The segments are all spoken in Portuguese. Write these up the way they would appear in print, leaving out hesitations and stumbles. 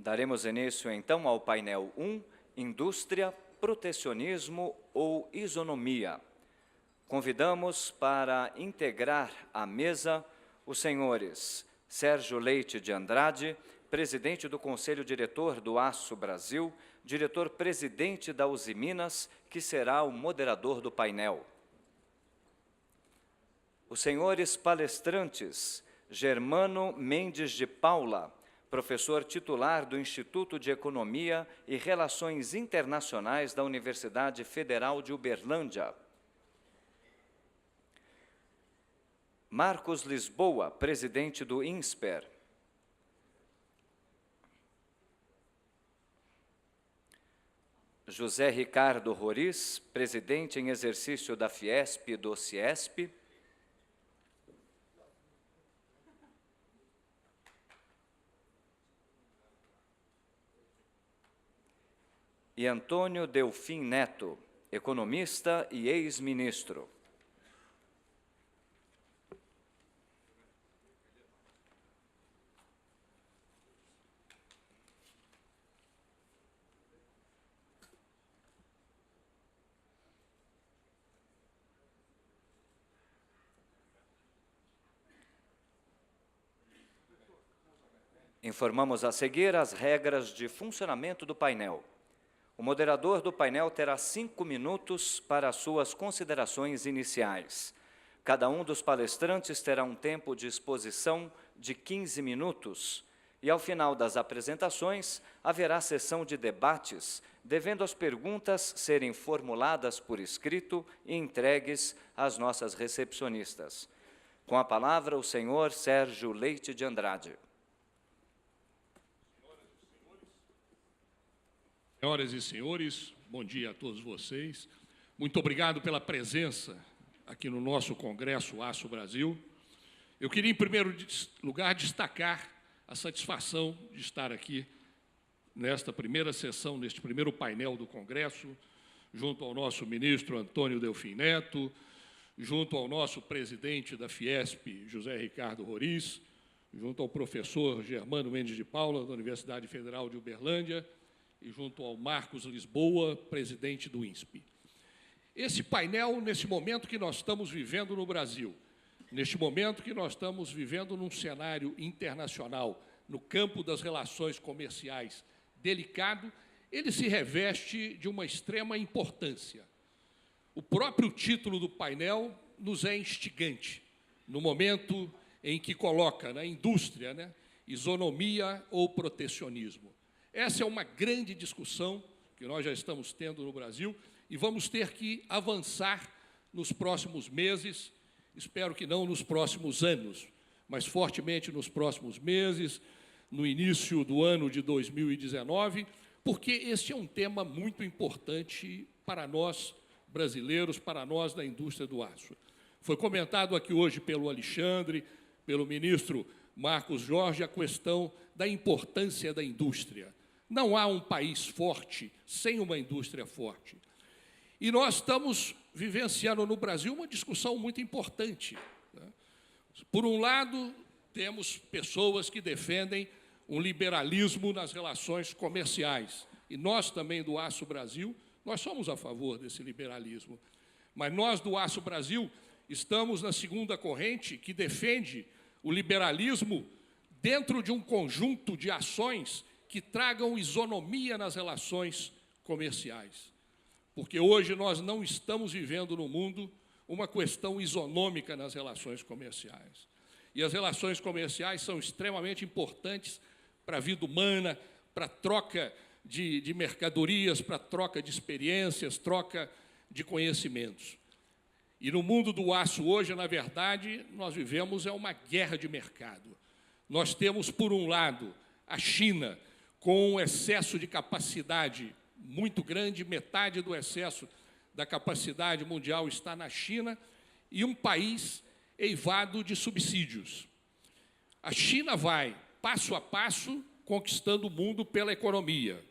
Daremos início, então, ao painel 1, Indústria, Protecionismo ou Isonomia. Convidamos para integrar a mesa os senhores Sérgio Leite de Andrade, presidente do Conselho Diretor do Aço Brasil, diretor-presidente da Usiminas, que será o moderador do painel. Os senhores palestrantes Germano Mendes de Paula, professor titular do Instituto de Economia e Relações Internacionais da Universidade Federal de Uberlândia. Marcos Lisboa, presidente do INSPER. José Ricardo Roriz, presidente em exercício da Fiesp e do Ciesp. E Antônio Delfim Neto, economista e ex-ministro. Informamos a seguir as regras de funcionamento do painel. O moderador do painel terá 5 minutos para as suas considerações iniciais. Cada um dos palestrantes terá um tempo de exposição de 15 minutos. E, ao final das apresentações, haverá sessão de debates, devendo as perguntas serem formuladas por escrito e entregues às nossas recepcionistas. Com a palavra, o senhor Sérgio Leite de Andrade. Senhoras e senhores, bom dia a todos vocês. Muito obrigado pela presença aqui no nosso Congresso Aço Brasil. Eu queria, em primeiro lugar, destacar a satisfação de estar aqui nesta primeira sessão, neste primeiro painel do Congresso, junto ao nosso ministro Antônio Delfim Neto, junto ao nosso presidente da Fiesp, José Ricardo Roriz, junto ao professor Germano Mendes de Paula, da Universidade Federal de Uberlândia, e junto ao Marcos Lisboa, presidente do INSPE. Esse painel, nesse momento que nós estamos vivendo no Brasil, neste momento que nós estamos vivendo num cenário internacional, no campo das relações comerciais delicado, ele se reveste de uma extrema importância. O próprio título do painel nos é instigante, no momento em que coloca na indústria, isonomia ou protecionismo. Essa é uma grande discussão que nós já estamos tendo no Brasil e vamos ter que avançar nos próximos meses, espero que não nos próximos anos, mas fortemente nos próximos meses, no início do ano de 2019, porque este é um tema muito importante para nós brasileiros, para nós da indústria do aço. Foi comentado aqui hoje pelo Alexandre, pelo ministro Marcos Jorge, a questão da importância da indústria. Não há um país forte sem uma indústria forte. E nós estamos vivenciando no Brasil uma discussão muito importante. Por um lado, temos pessoas que defendem um liberalismo nas relações comerciais. E nós também do Aço Brasil, nós somos a favor desse liberalismo. Mas nós do Aço Brasil estamos na segunda corrente que defende o liberalismo dentro de um conjunto de ações que tragam isonomia nas relações comerciais. Porque hoje nós não estamos vivendo no mundo uma questão isonômica nas relações comerciais. E as relações comerciais são extremamente importantes para a vida humana, para a troca de mercadorias, para a troca de experiências, troca de conhecimentos. E no mundo do aço hoje, na verdade, nós vivemos uma guerra de mercado. Nós temos, por um lado, a China, com um excesso de capacidade muito grande, metade do excesso da capacidade mundial está na China, e um país eivado de subsídios. A China vai, passo a passo, conquistando o mundo pela economia.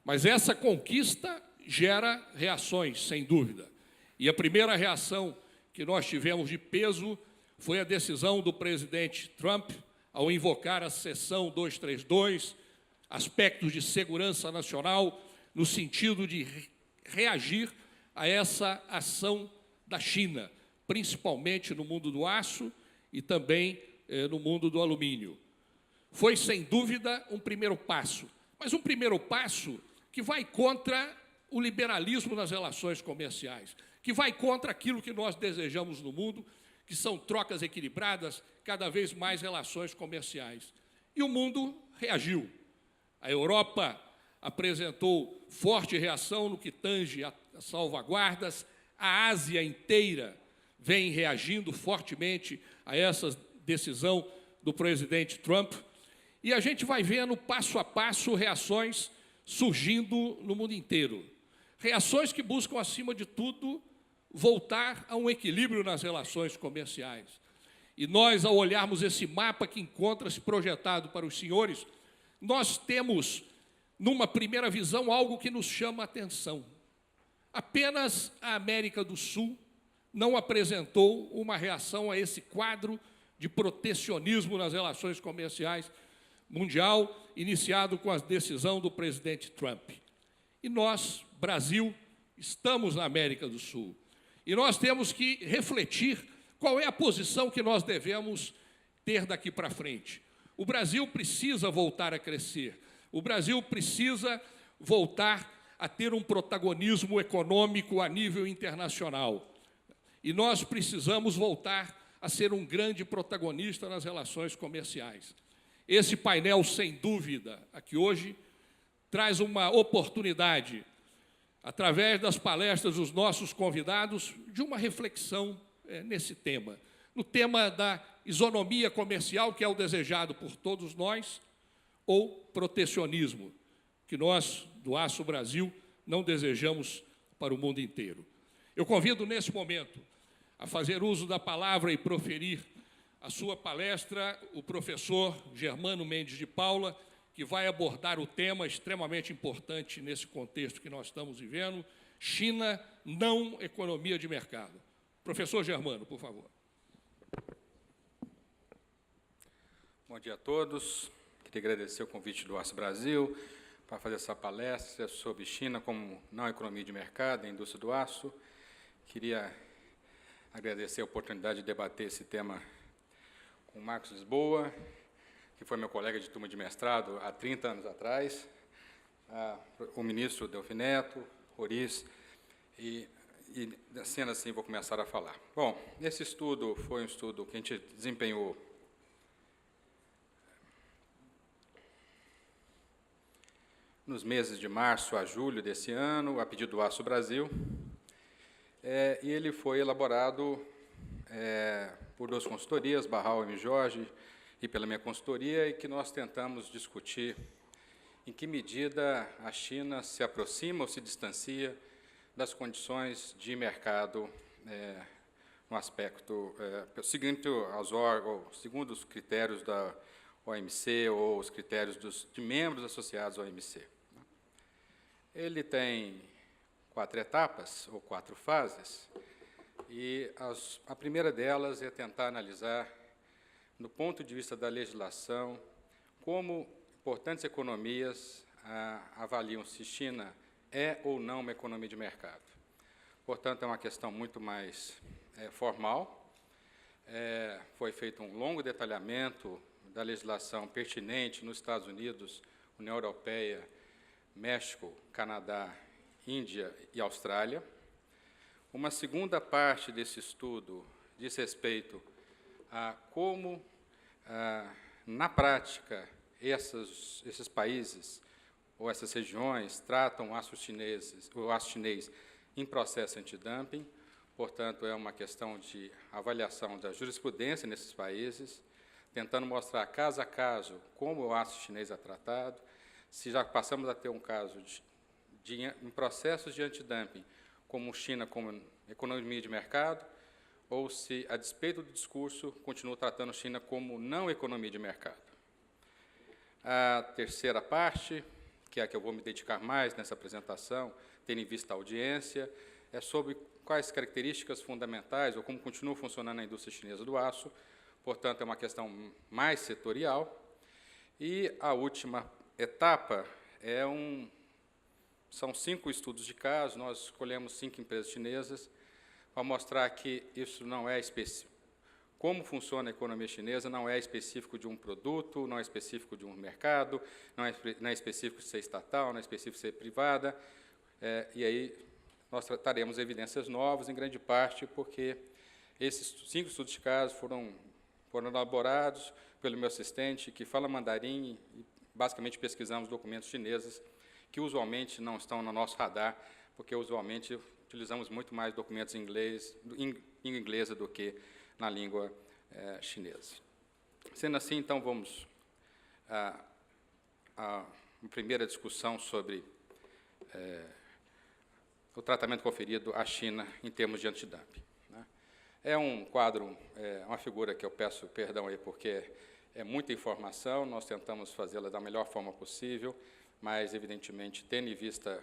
Mas essa conquista gera reações, sem dúvida. E a primeira reação que nós tivemos de peso foi a decisão do presidente Trump, ao invocar a seção 232, aspectos de segurança nacional, no sentido de reagir a essa ação da China, principalmente no mundo do aço e também no mundo do alumínio. Foi, sem dúvida, um primeiro passo, mas um primeiro passo que vai contra o liberalismo nas relações comerciais, que vai contra aquilo que nós desejamos no mundo, que são trocas equilibradas, cada vez mais relações comerciais. E o mundo reagiu. A Europa apresentou forte reação no que tange a salvaguardas, a Ásia inteira vem reagindo fortemente a essa decisão do presidente Trump, e a gente vai vendo, passo a passo, reações surgindo no mundo inteiro. Reações que buscam, acima de tudo, voltar a um equilíbrio nas relações comerciais. E nós, ao olharmos esse mapa que encontra-se projetado para os senhores, nós temos, numa primeira visão, algo que nos chama a atenção. Apenas a América do Sul não apresentou uma reação a esse quadro de protecionismo nas relações comerciais mundial, iniciado com a decisão do presidente Trump. E nós, Brasil, estamos na América do Sul. E nós temos que refletir qual é a posição que nós devemos ter daqui para frente. O Brasil precisa voltar a crescer. O Brasil precisa voltar a ter um protagonismo econômico a nível internacional. E nós precisamos voltar a ser um grande protagonista nas relações comerciais. Esse painel, sem dúvida, aqui hoje, traz uma oportunidade, através das palestras dos nossos convidados, de uma reflexão nesse tema. No tema da isonomia comercial, que é o desejado por todos nós, ou protecionismo, que nós, do Aço Brasil, não desejamos para o mundo inteiro. Eu convido, nesse momento, a fazer uso da palavra e proferir a sua palestra o professor Germano Mendes de Paula, que vai abordar o tema extremamente importante nesse contexto que nós estamos vivendo, China, não economia de mercado. Professor Germano, por favor. Bom dia a todos. Queria agradecer o convite do Aço Brasil para fazer essa palestra sobre China como não economia de mercado, a indústria do aço. Queria agradecer a oportunidade de debater esse tema com o Marcos Lisboa, que foi meu colega de turma de mestrado há 30 anos atrás, o ministro Delfim Neto, Oris, e sendo assim, vou começar a falar. Bom, esse estudo foi um estudo que a gente desempenhou nos meses de março a julho desse ano, a pedido do Aço Brasil, e ele foi elaborado por duas consultorias, Barral e Jorge, e pela minha consultoria, e que nós tentamos discutir em que medida a China se aproxima ou se distancia das condições de mercado no aspecto segundo os critérios da OMC ou os critérios de membros associados à OMC. Ele tem 4 etapas ou 4 fases, e a primeira delas é tentar analisar, do ponto de vista da legislação, como importantes economias avaliam se China é ou não uma economia de mercado. Portanto, é uma questão muito mais formal. Foi feito um longo detalhamento da legislação pertinente nos Estados Unidos, União Europeia, México, Canadá, Índia e Austrália. Uma segunda parte desse estudo diz respeito a como, na prática, esses países ou essas regiões tratam o aço chinês em processo antidumping. Portanto, é uma questão de avaliação da jurisprudência nesses países, tentando mostrar caso a caso como o aço chinês é tratado, se já passamos a ter um caso em processos de antidumping, como China como economia de mercado, ou se, a despeito do discurso, continua tratando China como não economia de mercado. A terceira parte, que é a que eu vou me dedicar mais nessa apresentação, tendo em vista a audiência, é sobre quais características fundamentais ou como continua funcionando a indústria chinesa do aço. Portanto, é uma questão mais setorial. E a última etapa são 5 estudos de caso, nós escolhemos 5 empresas chinesas para mostrar que isso não é específico. Como funciona a economia chinesa não é específico de um produto, não é específico de um mercado, não é específico de ser estatal, não é específico de ser privada, e aí nós trataremos evidências novas, em grande parte porque esses 5 estudos de caso foram elaborados pelo meu assistente, que fala mandarim, e basicamente pesquisamos documentos chineses que usualmente não estão no nosso radar, porque usualmente utilizamos muito mais documentos em inglês do que na língua chinesa. Sendo assim, então, vamos à primeira discussão sobre o tratamento conferido à China em termos de antidumping. É um quadro, uma figura que eu peço perdão aí, porque é muita informação, nós tentamos fazê-la da melhor forma possível, mas, evidentemente, tendo em vista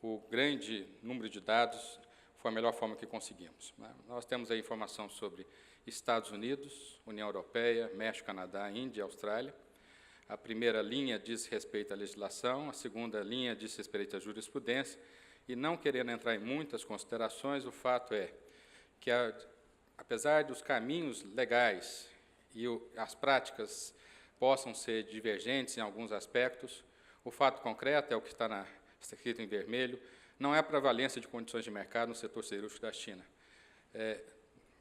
o grande número de dados, foi a melhor forma que conseguimos. Nós temos aí informação sobre Estados Unidos, União Europeia, México, Canadá, Índia e Austrália. A primeira linha diz respeito à legislação, a segunda linha diz respeito à jurisprudência, e não querendo entrar em muitas considerações, o fato é que, apesar dos caminhos legais e as práticas possam ser divergentes em alguns aspectos, o fato concreto é o que está escrito em vermelho, não é a prevalência de condições de mercado no setor siderúrgico da China.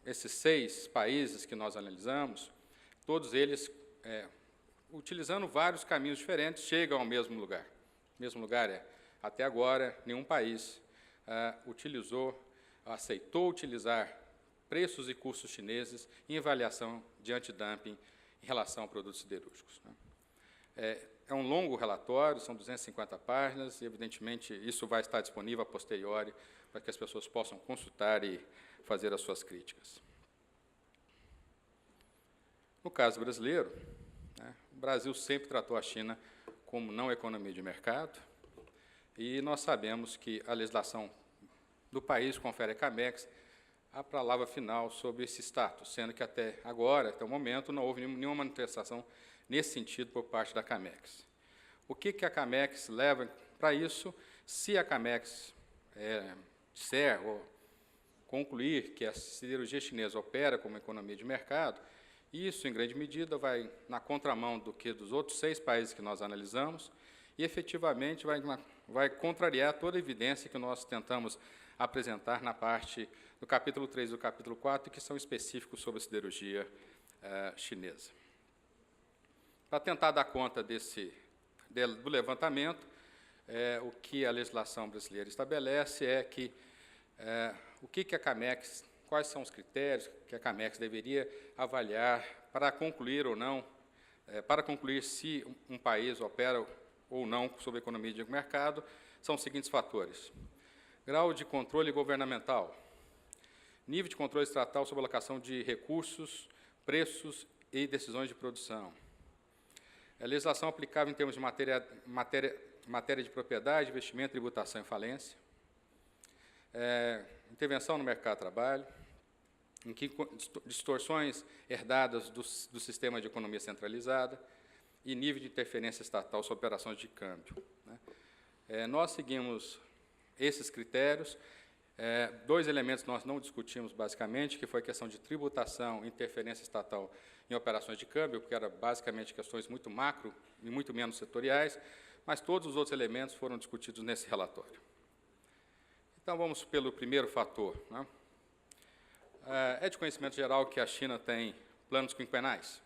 Esses 6 países que nós analisamos, todos eles, utilizando vários caminhos diferentes, chegam ao mesmo lugar. O mesmo lugar até agora, nenhum país aceitou utilizar preços e custos chineses em avaliação de antidumping em relação a produtos siderúrgicos. É um longo relatório, são 250 páginas, e, evidentemente, isso vai estar disponível a posteriori para que as pessoas possam consultar e fazer as suas críticas. No caso brasileiro, o Brasil sempre tratou a China como não economia de mercado, e nós sabemos que a legislação do país confere à CAMEX a palavra final sobre esse status, sendo que até agora, até o momento, não houve nenhuma manifestação nesse sentido por parte da CAMEX. O que a CAMEX leva para isso? Se a CAMEX disser ou concluir que a siderurgia chinesa opera como economia de mercado, isso, em grande medida, vai na contramão dos outros 6 países que nós analisamos e, efetivamente, vai contrariar toda a evidência que nós tentamos apresentar na parte do capítulo 3 e do capítulo 4, que são específicos sobre a siderurgia chinesa. Para tentar dar conta do levantamento, o que a legislação brasileira estabelece é que quais são os critérios que a CAMEX deveria avaliar para concluir ou não, para concluir se um país opera ou não sobre a economia de mercado, são os seguintes fatores: grau de controle governamental, nível de controle estatal sobre a alocação de recursos, preços e decisões de produção, a legislação aplicável em termos de matéria de propriedade, investimento, tributação e falência, intervenção no mercado de trabalho, em que distorções herdadas do sistema de economia centralizada e nível de interferência estatal sobre operações de câmbio. Nós seguimos esses critérios. 2 elementos nós não discutimos basicamente, que foi a questão de tributação e interferência estatal em operações de câmbio, que eram basicamente questões muito macro e muito menos setoriais, mas todos os outros elementos foram discutidos nesse relatório. Então, vamos pelo primeiro fator. É de conhecimento geral que a China tem planos quinquenais.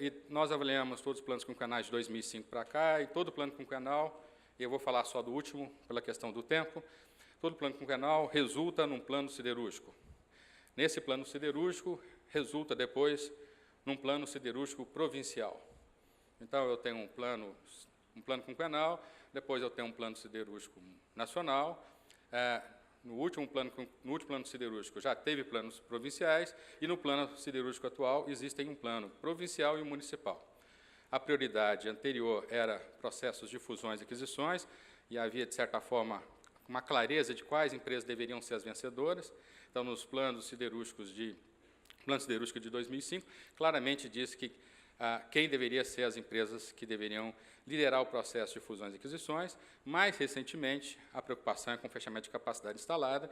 E nós avaliamos todos os planos quinquenais de 2005 para cá, e todo plano quinquenal, e eu vou falar só do último, pela questão do tempo, todo plano quinquenal resulta num plano siderúrgico. Nesse plano siderúrgico, resulta depois num plano siderúrgico provincial. Então, eu tenho um plano quinquenal, depois eu tenho um plano siderúrgico nacional. No último plano siderúrgico já teve planos provinciais, e no plano siderúrgico atual existem um plano provincial e um municipal. A prioridade anterior era processos de fusões e aquisições, e havia, de certa forma, uma clareza de quais empresas deveriam ser as vencedoras. Então, nos planos siderúrgicos plano siderúrgico de 2005, claramente diz que quem deveria ser as empresas que deveriam liderar o processo de fusões e aquisições. Mais recentemente, a preocupação é com o fechamento de capacidade instalada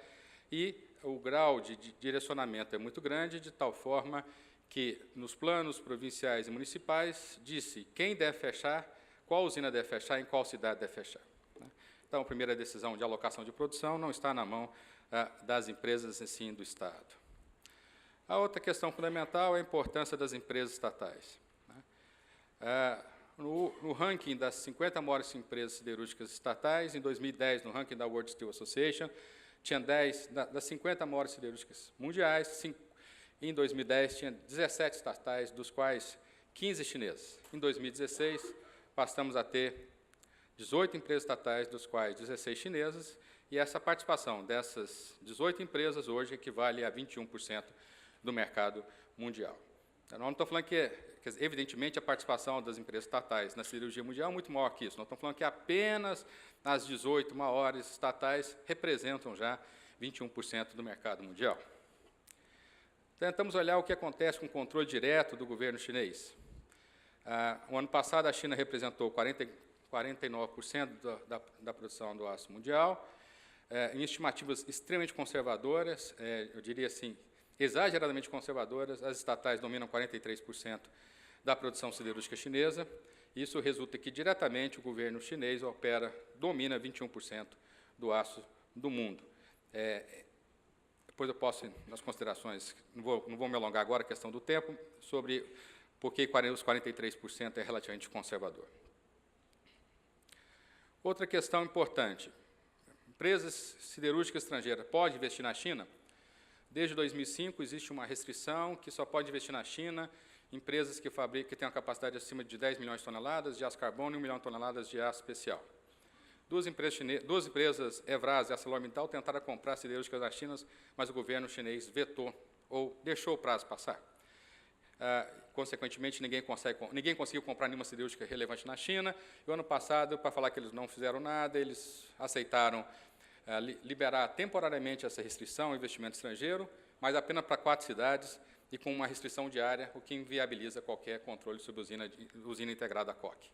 e o grau de direcionamento é muito grande, de tal forma que, nos planos provinciais e municipais, disse quem deve fechar, qual usina deve fechar, em qual cidade deve fechar. Então, a primeira decisão de alocação de produção não está na mão das empresas, e sim do Estado. A outra questão fundamental é a importância das empresas estatais. No ranking das 50 maiores empresas siderúrgicas estatais, em 2010, no ranking da World Steel Association, tinha 10, das 50 maiores siderúrgicas mundiais, em 2010 tinha 17 estatais, dos quais 15 chinesas. Em 2016, passamos a ter 18 empresas estatais, dos quais 16 chinesas, e essa participação dessas 18 empresas hoje equivale a 21% do mercado mundial. Eu não estou falando que, evidentemente, a participação das empresas estatais na siderurgia mundial é muito maior que isso. Nós estamos falando que apenas as 18 maiores estatais representam já 21% do mercado mundial. Tentamos olhar o que acontece com o controle direto do governo chinês. O ano passado, a China representou 49% da produção do aço mundial, em estimativas extremamente conservadoras, eu diria assim, exageradamente conservadoras. As estatais dominam 43% da produção siderúrgica chinesa. Isso resulta que, diretamente, o governo chinês domina 21% do aço do mundo. Depois eu posso, nas considerações, não vou me alongar agora, a questão do tempo, sobre por que os 43% é relativamente conservador. Outra questão importante, empresas siderúrgicas estrangeiras podem investir na China? Desde 2005, existe uma restrição que só pode investir na China empresas que têm uma capacidade acima de 10 milhões de toneladas de aço carbono e 1 milhão de toneladas de aço especial. Duas empresas, Evraz e ArcelorMittal, tentaram comprar siderúrgicas da China, mas o governo chinês vetou ou deixou o prazo passar. Consequentemente, ninguém conseguiu comprar nenhuma siderúrgica relevante na China. E o ano passado, para falar que eles não fizeram nada, eles aceitaram liberar temporariamente essa restrição ao investimento estrangeiro, mas apenas para 4 cidades e com uma restrição diária, o que inviabiliza qualquer controle sobre usina integrada COC.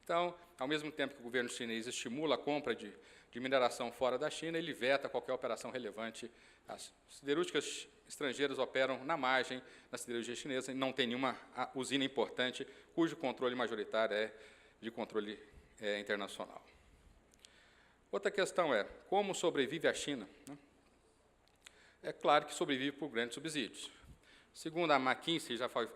Então, ao mesmo tempo que o governo chinês estimula a compra de mineração fora da China, ele veta qualquer operação relevante. As siderúrgicas estrangeiras operam na margem da siderurgia chinesa e não tem nenhuma usina importante cujo controle majoritário é de controle internacional. Outra questão é, como sobrevive a China? É claro que sobrevive por grandes subsídios. Segundo a McKinsey, já foi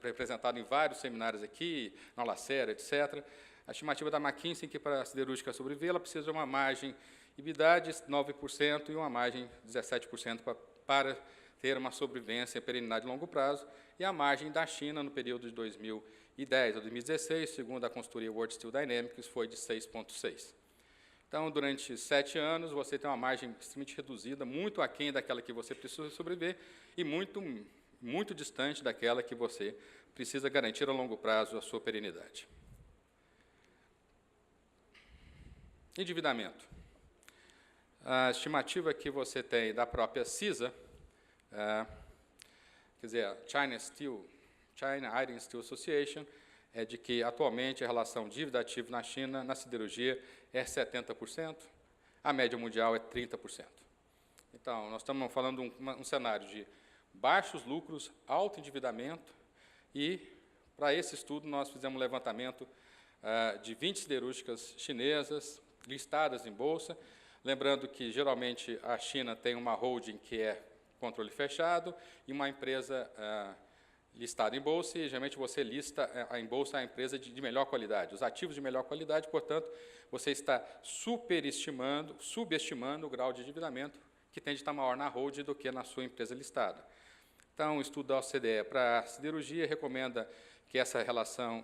apresentado em vários seminários aqui, na Lacera, etc., a estimativa da McKinsey é que, para a siderúrgica sobreviver, ela precisa de uma margem EBITDA de 9% e uma margem de 17% para ter uma sobrevivência e perenidade de longo prazo, e a margem da China, no período de 2010 a 2016, segundo a consultoria World Steel Dynamics, foi de 6,6%. Então, durante 7 anos, você tem uma margem extremamente reduzida, muito aquém daquela que você precisa sobreviver e muito distante daquela que você precisa garantir a longo prazo a sua perenidade. Endividamento. A estimativa que você tem da própria CISA, quer dizer, a China Iron Steel Association, é de que, atualmente, a relação dívida-ativo na China, na siderurgia, é 70%, a média mundial é 30%. Então, nós estamos falando de um cenário de baixos lucros, alto endividamento, e, para esse estudo, nós fizemos um levantamento de 20 siderúrgicas chinesas listadas em bolsa, lembrando que, geralmente, a China tem uma holding que é controle fechado e uma empresa listada em bolsa, e, geralmente, você lista em bolsa a empresa de melhor qualidade, os ativos de melhor qualidade, portanto, você está subestimando o grau de endividamento que tende a estar maior na holding do que na sua empresa listada. Então, o estudo da OCDE para a siderurgia recomenda que essa relação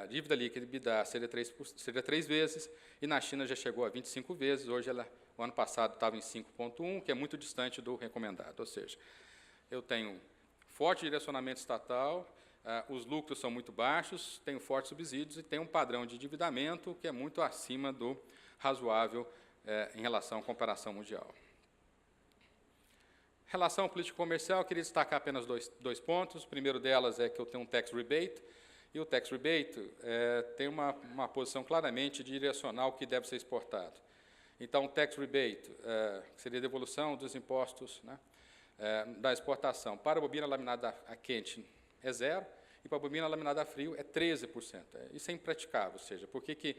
dívida líquida e EBITDA seria 3 vezes, e na China já chegou a 25 vezes, hoje o ano passado estava em 5,1, que é muito distante do recomendado. Ou seja, eu tenho forte direcionamento estatal, os lucros são muito baixos, tenho fortes subsídios e tenho um padrão de endividamento que é muito acima do razoável em relação à comparação mundial. Relação político-comercial, eu queria destacar apenas dois pontos. O primeiro delas é que eu tenho um tax rebate. E o tax rebate tem uma posição claramente direcional que deve ser exportado. Então, o tax rebate, que seria a devolução dos impostos, né, da exportação para a bobina laminada a quente é 0%, e para a bobina laminada a frio é 13%. Isso é impraticável, ou seja, porque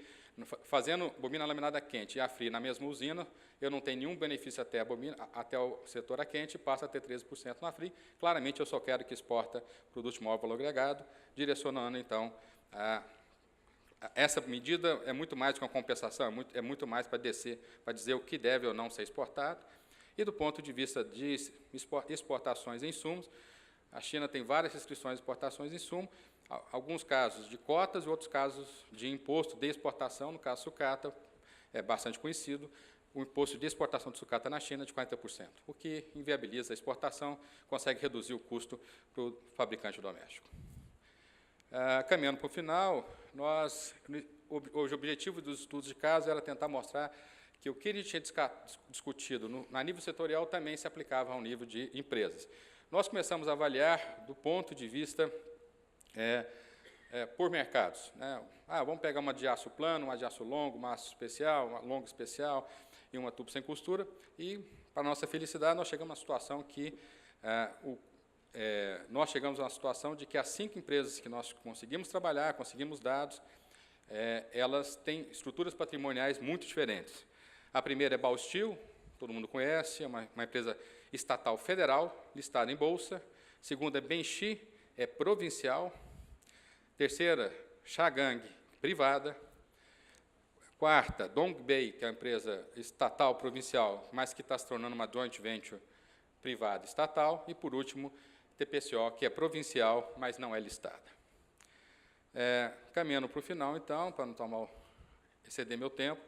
fazendo bobina laminada a quente e a frio na mesma usina, eu não tenho nenhum benefício até o setor a quente, passa a ter 13% na frio. Claramente, eu só quero que exporta produto de maior valor agregado, direcionando, então, essa medida é muito mais do que uma compensação, é muito mais para dizer o que deve ou não ser exportado. E, do ponto de vista de exportações em insumos, a China tem várias restrições de exportações de insumos, alguns casos de cotas e outros casos de imposto de exportação, no caso sucata, é bastante conhecido, o imposto de exportação de sucata na China é de 40%, o que inviabiliza a exportação, consegue reduzir o custo para o fabricante doméstico. Caminhando para o final, o objetivo dos estudos de caso era tentar mostrar que o que ele tinha discutido a nível setorial também se aplicava ao nível de empresas. Nós começamos a avaliar do ponto de vista por mercados, né? Vamos pegar uma de aço plano, uma de aço longo, uma aço especial, uma longa especial e uma tubo sem costura, e, para nossa felicidade, nós chegamos a uma situação que de que as 5 empresas que nós conseguimos trabalhar, conseguimos dados, elas têm estruturas patrimoniais muito diferentes. A primeira é Baosteel, todo mundo conhece, é uma empresa estatal federal, listada em bolsa. Segunda é Benxi, é provincial. Terceira, Shagang, privada. Quarta, Dongbei, que é uma empresa estatal provincial, mas que está se tornando uma joint venture privada estatal. E, por último, TPCO, que é provincial, mas não é listada. Caminhando para o final, então, para não exceder meu tempo,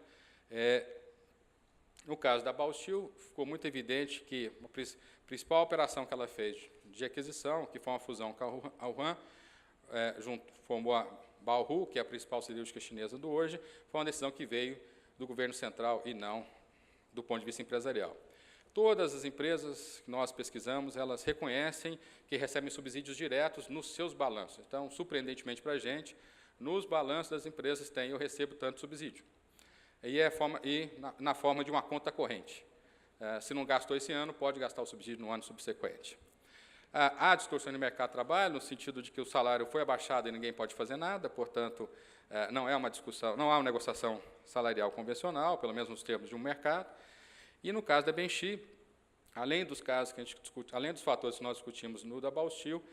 no caso da Baosteel, ficou muito evidente que a principal operação que ela fez de aquisição, que foi uma fusão com a Wuhan, formou a Baohu, que é a principal siderúrgica chinesa do hoje, foi uma decisão que veio do governo central e não do ponto de vista empresarial. Todas as empresas que nós pesquisamos, elas reconhecem que recebem subsídios diretos nos seus balanços. Então, surpreendentemente para a gente, nos balanços das empresas eu recebo tanto subsídio. Na forma de uma conta corrente. Se não gastou esse ano, pode gastar o subsídio no ano subsequente. Há distorção de mercado de trabalho, no sentido de que o salário foi abaixado e ninguém pode fazer nada, portanto, não há uma negociação salarial convencional, pelo menos nos termos de um mercado. E, no caso da Benxi, além dos casos que a gente discute, além dos fatores que nós discutimos no da Baosteel,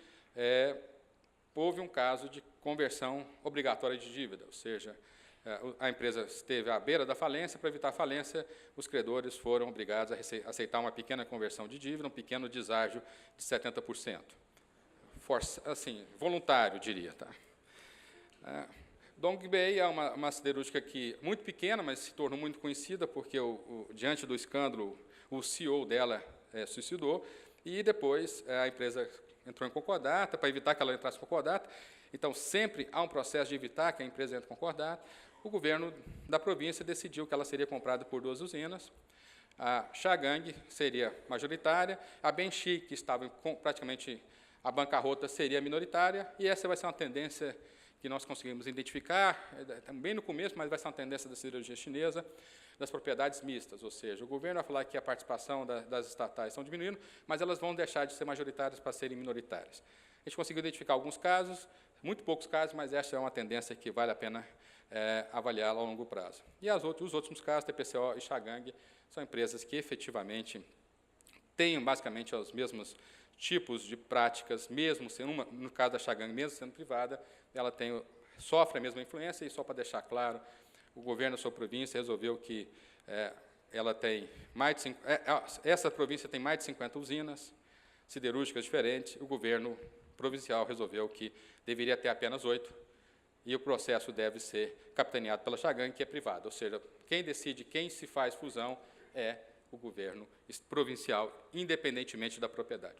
houve um caso de conversão obrigatória de dívida, ou seja, a empresa esteve à beira da falência. Para evitar a falência, os credores foram obrigados a aceitar uma pequena conversão de dívida, um pequeno deságio de 70%. Assim, voluntário, diria. Tá? Dongbei é uma siderúrgica muito pequena, mas se tornou muito conhecida, porque, diante do escândalo, o CEO dela suicidou, e depois a empresa entrou em concordata, para evitar que ela entrasse em concordata. Então, sempre há um processo de evitar que a empresa entre em concordata. O governo da província decidiu que ela seria comprada por 2 usinas. A Shagang seria majoritária, a Benxi, que estava praticamente a bancarrota, seria minoritária, e essa vai ser uma tendência que nós conseguimos identificar, bem no começo, mas vai ser uma tendência da siderurgia chinesa, das propriedades mistas, ou seja, o governo vai falar que a participação das estatais estão diminuindo, mas elas vão deixar de ser majoritárias para serem minoritárias. A gente conseguiu identificar alguns casos, muito poucos casos, mas essa é uma tendência que vale a pena avaliá-la ao longo prazo. E os outros casos, TPCO e Shagang, são empresas que efetivamente têm basicamente os mesmos tipos de práticas, mesmo sendo no caso da Shagang, mesmo sendo privada, ela sofre a mesma influência. E só para deixar claro, o governo da sua província resolveu que ela tem essa província tem mais de 50 usinas siderúrgicas diferentes. O governo provincial resolveu que deveria ter apenas 8, e o processo deve ser capitaneado pela Shagang, que é privada, ou seja, quem decide quem se faz fusão é o governo provincial, independentemente da propriedade.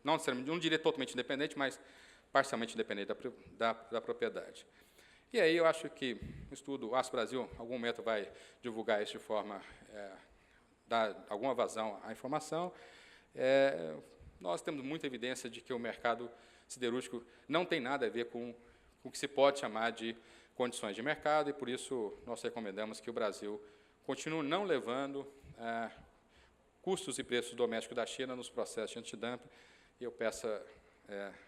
Não diria totalmente independente, mas parcialmente independente da propriedade. E aí eu acho que o estudo Aço Brasil, em algum momento, vai divulgar isso de forma, dar alguma vazão à informação. Nós temos muita evidência de que o mercado siderúrgico não tem nada a ver com o que se pode chamar de condições de mercado, e, por isso, nós recomendamos que o Brasil continue não levando custos e preços domésticos da China nos processos de antidumping. E eu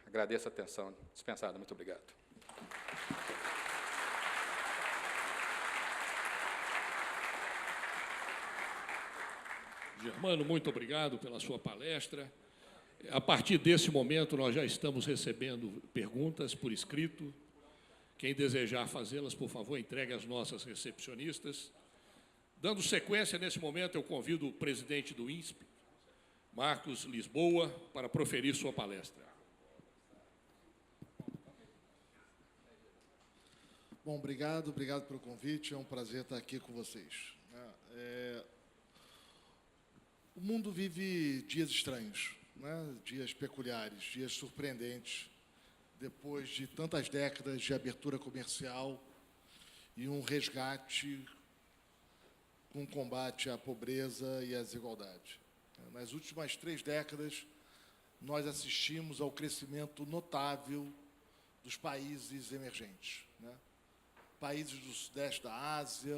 agradeço a atenção dispensada. Muito obrigado. Germano, muito obrigado pela sua palestra. A partir desse momento, nós já estamos recebendo perguntas por escrito. Quem desejar fazê-las, por favor, entregue às nossas recepcionistas. Dando sequência, nesse momento, eu convido o presidente do INSP, Marcos Lisboa, para proferir sua palestra. Bom, obrigado pelo convite, é um prazer estar aqui com vocês. O mundo vive dias estranhos, né? Dias peculiares, dias surpreendentes, depois de tantas décadas de abertura comercial e um resgate com combate à pobreza e à desigualdade. Nas últimas 3 décadas, nós assistimos ao crescimento notável dos países emergentes, né? Países do sudeste da Ásia,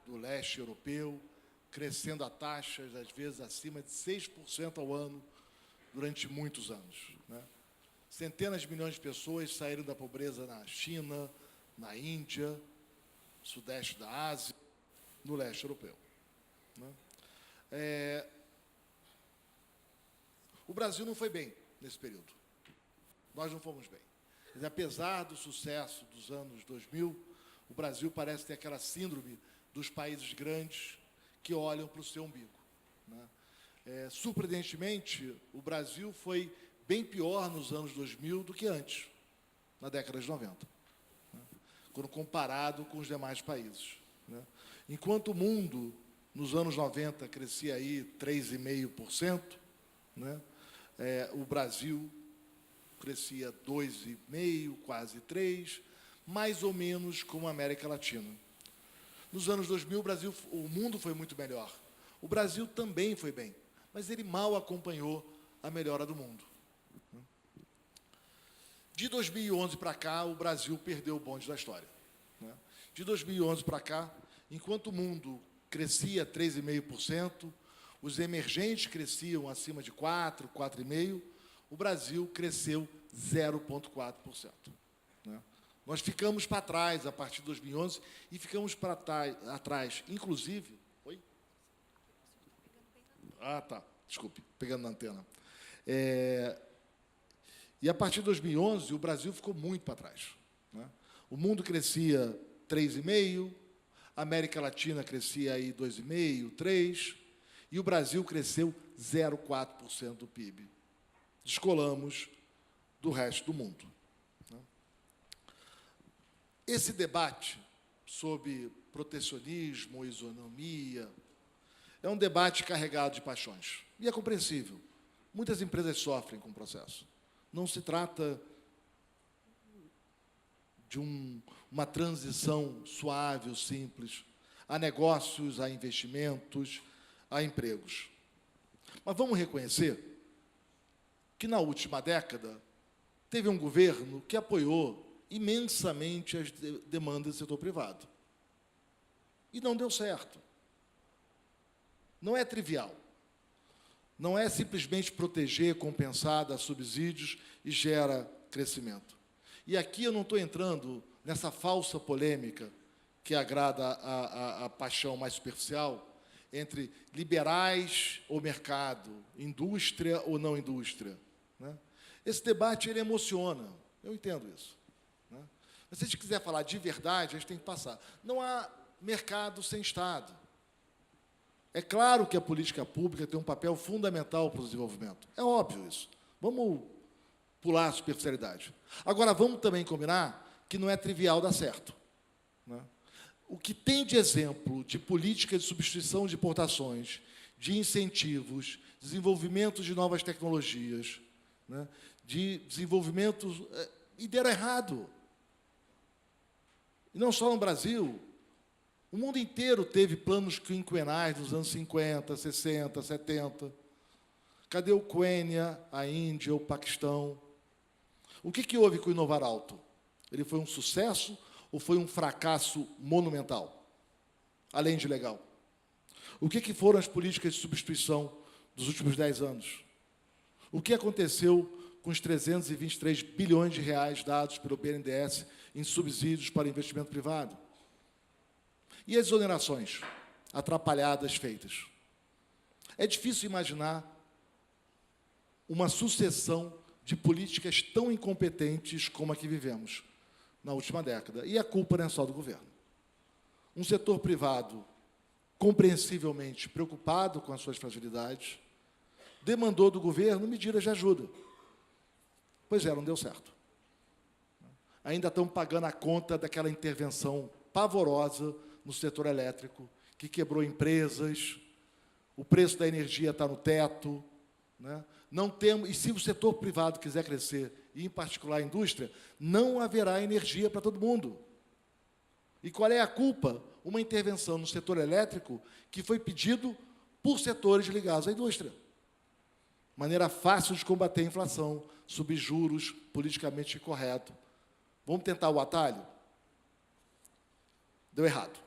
do leste europeu, crescendo a taxas, às vezes, acima de 6% ao ano durante muitos anos, né? Centenas de milhões de pessoas saíram da pobreza na China, na Índia, sudeste da Ásia, no leste europeu, né? O Brasil não foi bem nesse período. Nós não fomos bem. Mas, apesar do sucesso dos anos 2000, o Brasil parece ter aquela síndrome dos países grandes que olham para o seu umbigo, né? Surpreendentemente, o Brasil foi bem pior nos anos 2000 do que antes, na década de 90, né? Quando comparado com os demais países, né? Enquanto o mundo, nos anos 90, crescia aí 3,5%, né? O Brasil crescia 2,5%, quase 3%, mais ou menos como a América Latina. Nos anos 2000, o mundo foi muito melhor. O Brasil também foi bem, mas ele mal acompanhou a melhora do mundo. De 2011 para cá, o Brasil perdeu o bonde da história, né? De 2011 para cá, enquanto o mundo crescia 3,5%, os emergentes cresciam acima de 4%, 4,5%, o Brasil cresceu 0,4%, né? Nós ficamos para trás a partir de 2011 e ficamos para atrás, inclusive... Oi? Ah, tá. Desculpe, pegando na antena. E a partir de 2011, o Brasil ficou muito para trás, né? O mundo crescia 3,5%, a América Latina crescia aí 2,5%, 3%, e o Brasil cresceu 0,4% do PIB. Descolamos do resto do mundo, né? Esse debate sobre protecionismo, isonomia, é um debate carregado de paixões. E é compreensível. Muitas empresas sofrem com o processo. Não se trata de uma transição suave ou simples. Há negócios, há investimentos, há empregos. Mas vamos reconhecer que, na última década, teve um governo que apoiou imensamente as demandas do setor privado. E não deu certo. Não é trivial. Não é simplesmente proteger, compensar, dar subsídios e gera crescimento. E aqui eu não estou entrando nessa falsa polêmica que agrada a paixão mais superficial entre liberais ou mercado, indústria ou não indústria, né? Esse debate, ele emociona. Eu entendo isso, né? Mas se a gente quiser falar de verdade, a gente tem que passar. Não há mercado sem Estado. É claro que a política pública tem um papel fundamental para o desenvolvimento. É óbvio isso. Vamos pular a superficialidade. Agora, vamos também combinar que não é trivial dar certo, né? O que tem de exemplo de política de substituição de importações, de incentivos, desenvolvimento de novas tecnologias, né, de desenvolvimento, e deram errado. E não só no Brasil. O mundo inteiro teve planos quinquenais nos anos 50, 60, 70. Cadê o Quênia, a Índia, o Paquistão? O que houve com o Inovar Alto? Ele foi um sucesso ou foi um fracasso monumental, além de legal? O que foram as políticas de substituição dos últimos 10 anos? O que aconteceu com os 323 bilhões de reais dados pelo BNDES em subsídios para investimento privado? E as exonerações atrapalhadas feitas? É difícil imaginar uma sucessão de políticas tão incompetentes como a que vivemos na última década. E a culpa não é só do governo. Um setor privado, compreensivelmente preocupado com as suas fragilidades, demandou do governo medidas de ajuda. Pois é, não deu certo. Ainda estão pagando a conta daquela intervenção pavorosa no setor elétrico, que quebrou empresas, o preço da energia está no teto, né? Não temos, e se o setor privado quiser crescer, e em particular a indústria, não haverá energia para todo mundo. E qual é a culpa? Uma intervenção no setor elétrico que foi pedido por setores ligados à indústria. Maneira fácil de combater a inflação, subir juros, politicamente correto. Vamos tentar o atalho? Deu errado.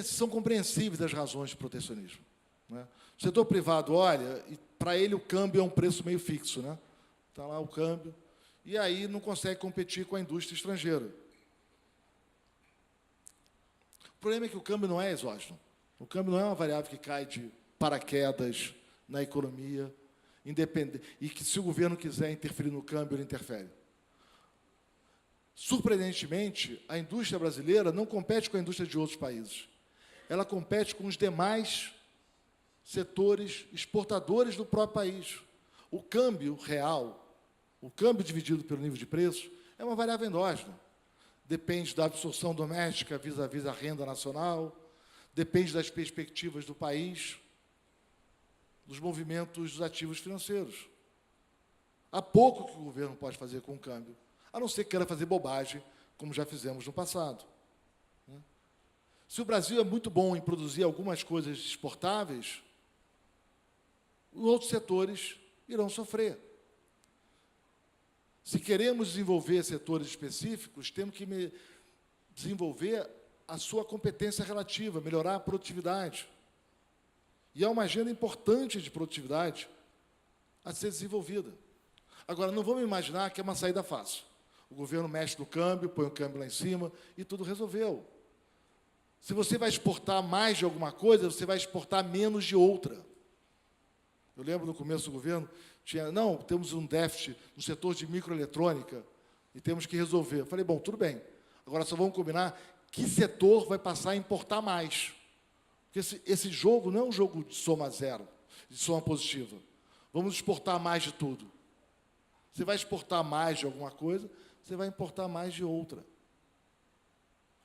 São compreensíveis as razões de protecionismo. Né? O setor privado olha, e para ele o câmbio é um preço meio fixo. Né? Está lá o câmbio, e aí não consegue competir com a indústria estrangeira. O problema é que o câmbio não é exógeno. O câmbio não é uma variável que cai de paraquedas na economia, independente, e que, se o governo quiser interferir no câmbio, ele interfere. Surpreendentemente, a indústria brasileira não compete com a indústria de outros países. Ela compete com os demais setores exportadores do próprio país. O câmbio real, o câmbio dividido pelo nível de preço, é uma variável endógena. Depende da absorção doméstica vis-à-vis a renda nacional, depende das perspectivas do país, dos movimentos dos ativos financeiros. Há pouco que o governo pode fazer com o câmbio, a não ser que queira fazer bobagem, como já fizemos no passado. Se o Brasil é muito bom em produzir algumas coisas exportáveis, os outros setores irão sofrer. Se queremos desenvolver setores específicos, temos que desenvolver a sua competência relativa, melhorar a produtividade. E há uma agenda importante de produtividade a ser desenvolvida. Agora, não vamos imaginar que é uma saída fácil. O governo mexe no câmbio, põe o câmbio lá em cima e tudo resolveu. Se você vai exportar mais de alguma coisa, você vai exportar menos de outra. Eu lembro no começo do governo, temos um déficit no setor de microeletrônica e temos que resolver. Eu falei, bom, tudo bem. Agora só vamos combinar que setor vai passar a importar mais. Porque esse jogo não é um jogo de soma zero, de soma positiva. Vamos exportar mais de tudo. Você vai exportar mais de alguma coisa, você vai importar mais de outra.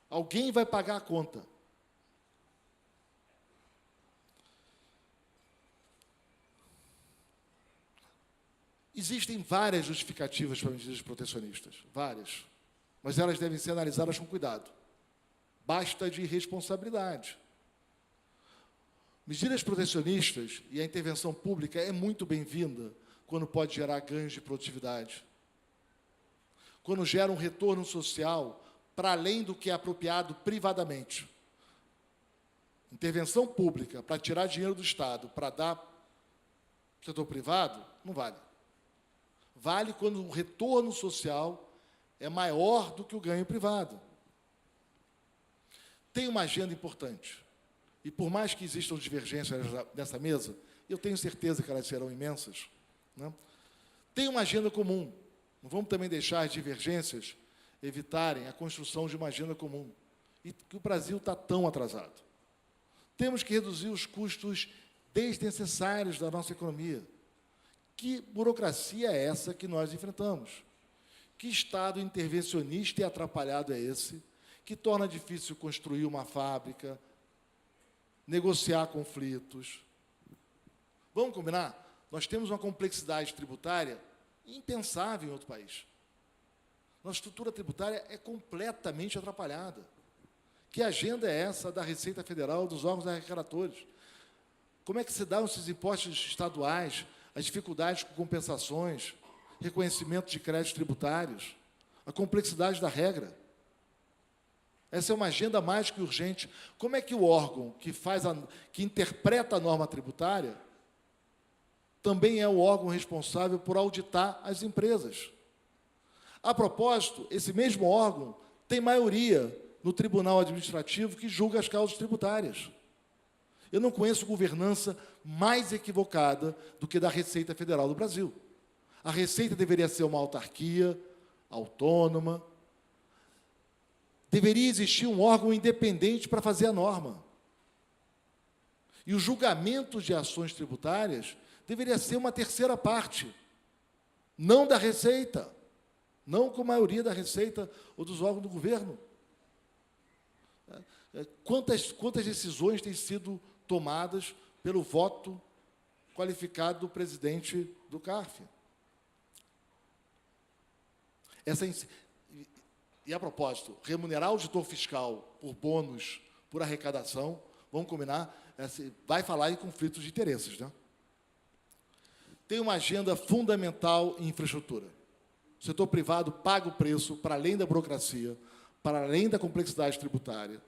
Alguém vai pagar a conta. Existem várias justificativas para medidas protecionistas, várias, mas elas devem ser analisadas com cuidado. Basta de irresponsabilidade. Medidas protecionistas e a intervenção pública é muito bem-vinda quando pode gerar ganhos de produtividade, quando gera um retorno social para além do que é apropriado privadamente. Intervenção pública para tirar dinheiro do Estado, para dar para o setor privado, não vale. Vale quando o retorno social é maior do que o ganho privado. Tem uma agenda importante. E por mais que existam divergências nessa mesa, eu tenho certeza que elas serão imensas, né? Tem uma agenda comum. Não vamos também deixar as divergências evitarem a construção de uma agenda comum. E que o Brasil está tão atrasado. Temos que reduzir os custos desnecessários da nossa economia. Que burocracia é essa que nós enfrentamos? Que Estado intervencionista e atrapalhado é esse, que torna difícil construir uma fábrica, negociar conflitos? Vamos combinar? Nós temos uma complexidade tributária impensável em outro país. Nossa estrutura tributária é completamente atrapalhada. Que agenda é essa da Receita Federal, dos órgãos arrecadadores? Como é que se dão esses impostos estaduais, as dificuldades com compensações? reconhecimento de créditos tributários, a complexidade da regra. Essa é uma agenda mais que urgente. Como é que o órgão que interpreta a norma tributária também é o órgão responsável por auditar as empresas? A propósito, esse mesmo órgão tem maioria no Tribunal Administrativo que julga as causas tributárias. Eu não conheço governança mais equivocada do que da Receita Federal do Brasil. A Receita deveria ser uma autarquia autônoma. Deveria existir um órgão independente para fazer a norma. E o julgamento de ações tributárias deveria ser uma terceira parte, não da Receita, não com a maioria da Receita ou dos órgãos do governo. Quantas decisões têm sido tomadas pelo voto qualificado do presidente do CARF? E, a propósito, remunerar o auditor fiscal por bônus, por arrecadação, vamos combinar, vai falar em conflitos de interesses, né? Tem uma agenda fundamental em infraestrutura. O setor privado paga o preço para além da burocracia, para além da complexidade tributária,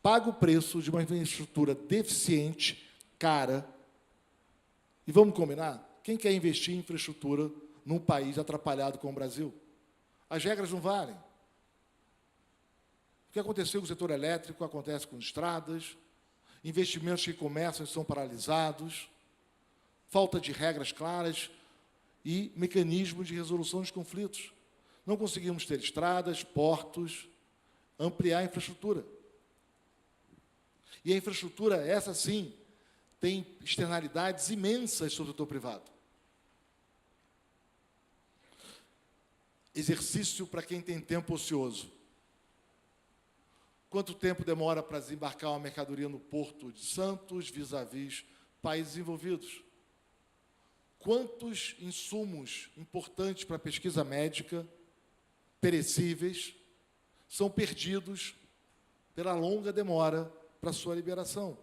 paga o preço de uma infraestrutura deficiente, cara. E vamos combinar? Quem quer investir em infraestrutura num país atrapalhado como o Brasil? As regras não valem. O que aconteceu com o setor elétrico acontece com estradas, investimentos que começam e são paralisados, falta de regras claras e mecanismos de resolução de conflitos. Não conseguimos ter estradas, portos, ampliar a infraestrutura. E a infraestrutura, essa sim, tem externalidades imensas sobre o setor privado. Exercício para quem tem tempo ocioso. Quanto tempo demora para desembarcar uma mercadoria no Porto de Santos, vis-à-vis países envolvidos? Quantos insumos importantes para a pesquisa médica, perecíveis, são perdidos pela longa demora para sua liberação?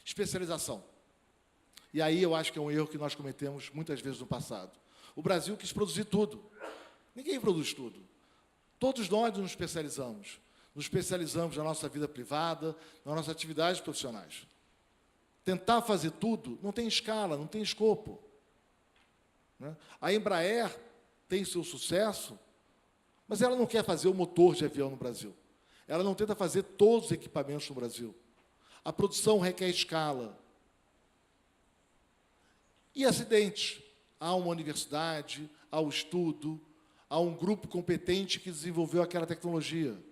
Especialização. E aí eu acho que é um erro que nós cometemos muitas vezes no passado. O Brasil quis produzir tudo. Ninguém produz tudo. Todos nós nos especializamos. Nos especializamos na nossa vida privada, nas nossas atividades profissionais. Tentar fazer tudo não tem escala, não tem escopo, né? A Embraer tem seu sucesso, mas ela não quer fazer o motor de avião no Brasil. Ela não tenta fazer todos os equipamentos no Brasil. A produção requer escala. E acidentes. Há uma universidade, há um estudo, há um grupo competente que desenvolveu aquela tecnologia.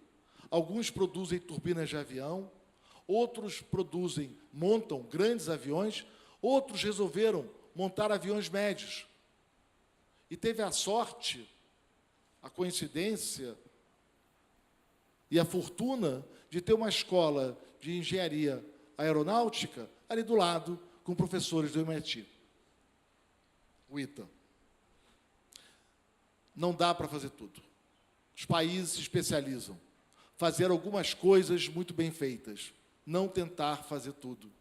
Alguns produzem turbinas de avião, outros montam grandes aviões, outros resolveram montar aviões médios. E teve a sorte, a coincidência e a fortuna de ter uma escola de engenharia aeronáutica ali do lado, com professores do MIT, o ITA. Não dá para fazer tudo. Os países se especializam. Fazer algumas coisas muito bem feitas. Não tentar fazer tudo.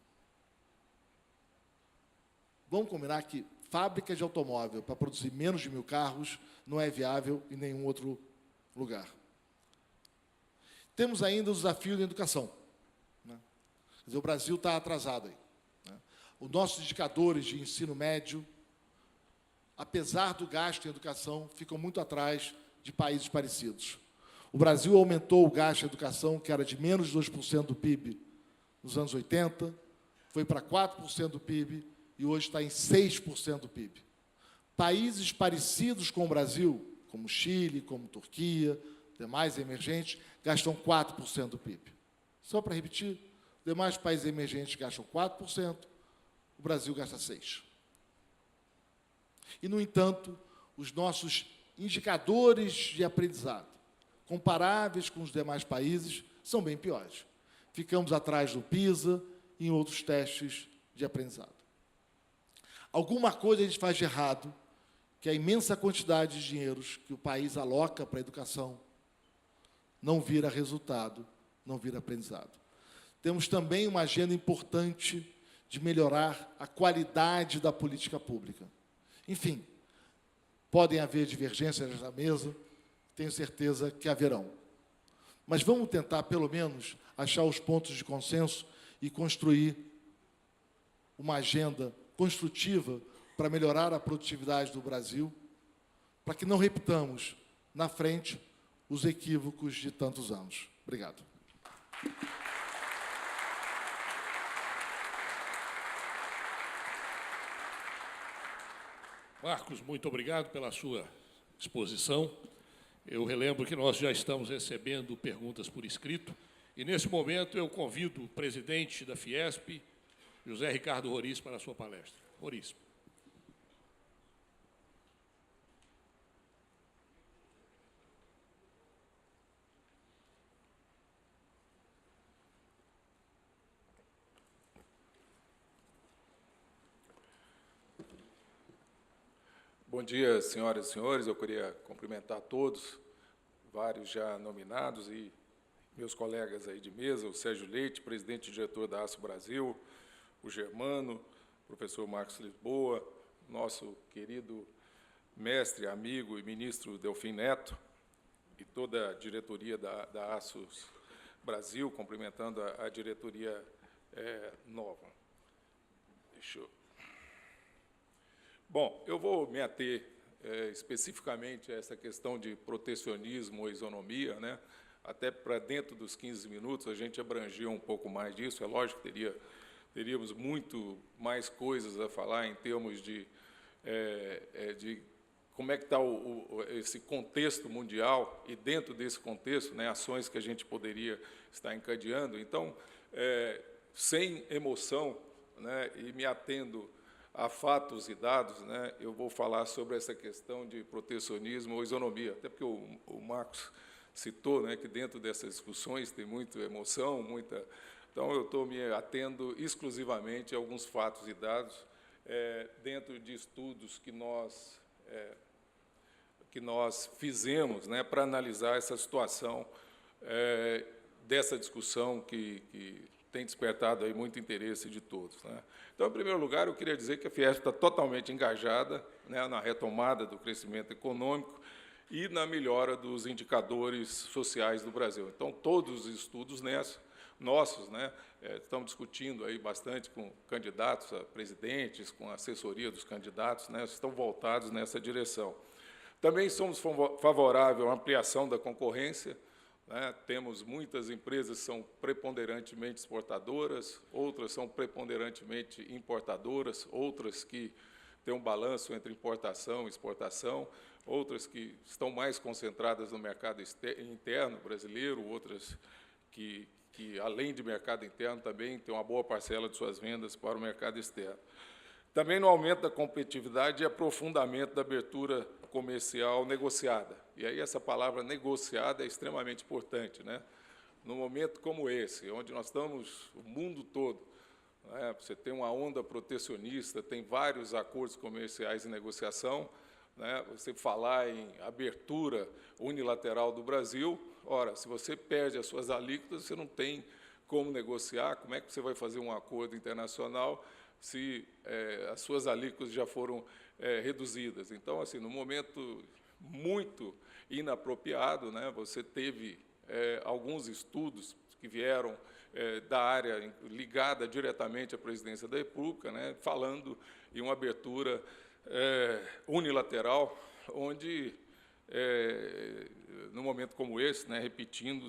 Vamos combinar que fábricas de automóvel para produzir menos de 1.000 carros não é viável em nenhum outro lugar. Temos ainda o desafio da educação, né? Quer dizer, o Brasil está atrasado aí, né? Os nossos indicadores de ensino médio, apesar do gasto em educação, ficam muito atrás de países parecidos. O Brasil aumentou o gasto em educação, que era de menos de 2% do PIB nos anos 80, foi para 4% do PIB e hoje está em 6% do PIB. Países parecidos com o Brasil, como Chile, como Turquia, demais emergentes, gastam 4% do PIB. Só para repetir, demais países emergentes gastam 4%, o Brasil gasta 6%. E, no entanto, os nossos indicadores de aprendizado, comparáveis com os demais países, são bem piores. Ficamos atrás do PISA e em outros testes de aprendizado. Alguma coisa a gente faz de errado, que a imensa quantidade de dinheiros que o país aloca para a educação não vira resultado, não vira aprendizado. Temos também uma agenda importante de melhorar a qualidade da política pública. Enfim, podem haver divergências na mesa, tenho certeza que haverão. Mas vamos tentar, pelo menos, achar os pontos de consenso e construir uma agenda construtiva para melhorar a produtividade do Brasil, para que não repitamos na frente os equívocos de tantos anos. Obrigado. Marcos, muito obrigado pela sua exposição. Eu relembro que nós já estamos recebendo perguntas por escrito, e, nesse momento, eu convido o presidente da Fiesp, José Ricardo Roriz, para a sua palestra. Roriz. Bom dia, senhoras e senhores. Eu queria cumprimentar todos, vários já nominados, e meus colegas aí de mesa, o Sérgio Leite, presidente e diretor da Aço Brasil, o Germano, o professor Marcos Lisboa, nosso querido mestre, amigo e ministro Delfim Neto, e toda a diretoria da Aço Brasil, cumprimentando a diretoria nova. Bom, eu vou me ater especificamente a essa questão de protecionismo ou isonomia, né? Até para dentro dos 15 minutos a gente abrangia um pouco mais disso. É lógico que teríamos muito mais coisas a falar em termos de como é que está esse contexto mundial e, dentro desse contexto, né, ações que a gente poderia estar encadeando. Então, sem emoção, né, e me atendo a fatos e dados, né, eu vou falar sobre essa questão de protecionismo ou isonomia, até porque o Marcos citou, né, que dentro dessas discussões tem muita emoção, então eu estou me atendo exclusivamente a alguns fatos e dados dentro de estudos que nós fizemos, né, para analisar essa situação dessa discussão que tem despertado aí muito interesse de todos, né? Então, em primeiro lugar, eu queria dizer que a Fiesp está totalmente engajada, né, na retomada do crescimento econômico e na melhora dos indicadores sociais do Brasil. Então, todos os estudos nossos, né, estamos discutindo aí bastante com candidatos a presidentes, com a assessoria dos candidatos, né, estão voltados nessa direção. Também somos favoráveis à ampliação da concorrência, né? Temos muitas empresas que são preponderantemente exportadoras, outras são preponderantemente importadoras, outras que têm um balanço entre importação e exportação, outras que estão mais concentradas no mercado interno brasileiro, outras que além de mercado interno, também têm uma boa parcela de suas vendas para o mercado externo. Também no aumento da competitividade e aprofundamento da abertura comercial negociada. E aí essa palavra negociada é extremamente importante, né? Num momento como esse, onde nós estamos, o mundo todo, né, você tem uma onda protecionista, tem vários acordos comerciais em negociação, né, você falar em abertura unilateral do Brasil, ora, se você perde as suas alíquotas, você não tem como negociar, como é que você vai fazer um acordo internacional se as suas alíquotas já foram reduzidas? Então, assim, num momento muito inapropriado, né, você teve alguns estudos que vieram da área ligada diretamente à presidência da República, né, falando em uma abertura unilateral, onde, num momento como esse, né, repetindo,